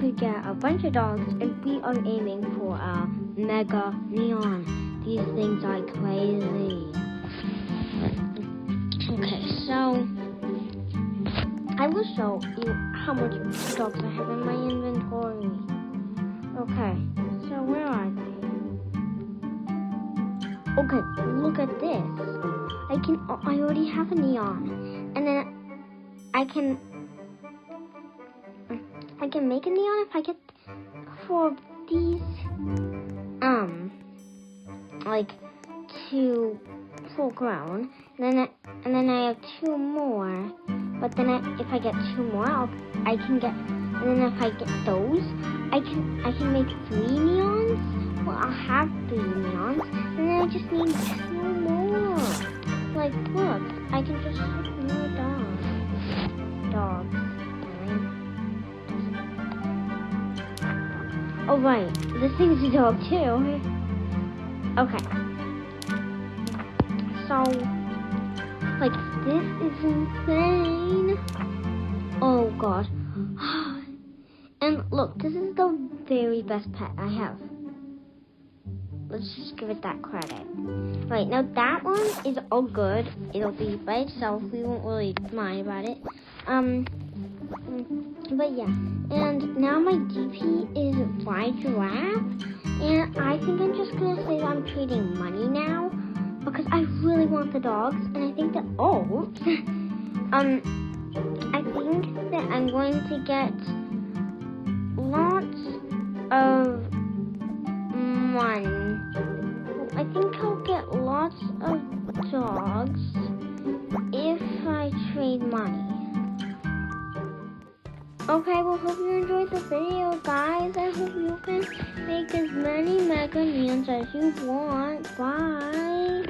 could get a bunch of dogs, and we are aiming for a mega neon. These things are crazy. Okay, so I will show you how much dogs I have in my inventory. Okay, so where are they? Okay, look at this. I already have a neon, and then I can make a neon if I get 4 of these, like 2 full grown, and then I have 2 more. But then if I get 2 more, I can get, and then if I get those, I can make 3 neons. Well, I'll have 3 neons, and then I just need 2 more. Like, look, I can just put more dogs. Oh right, this thing's a dog too. Okay. So, like, this is insane. Oh god. And look, this is the very best pet I have. Let's just give it that credit. Right, now that one is all good. It'll be by itself. We won't really mind about it. But yeah. And now my DP is White Giraffe. And I think I'm just going to say that I'm trading money now. Because I really want the dogs. And I think that, I think that I'm going to get lots of money. I think I'll get lots of dogs if I trade money. Okay, well, hope you enjoyed the video, guys. I hope you can make as many mega neons as you want. Bye.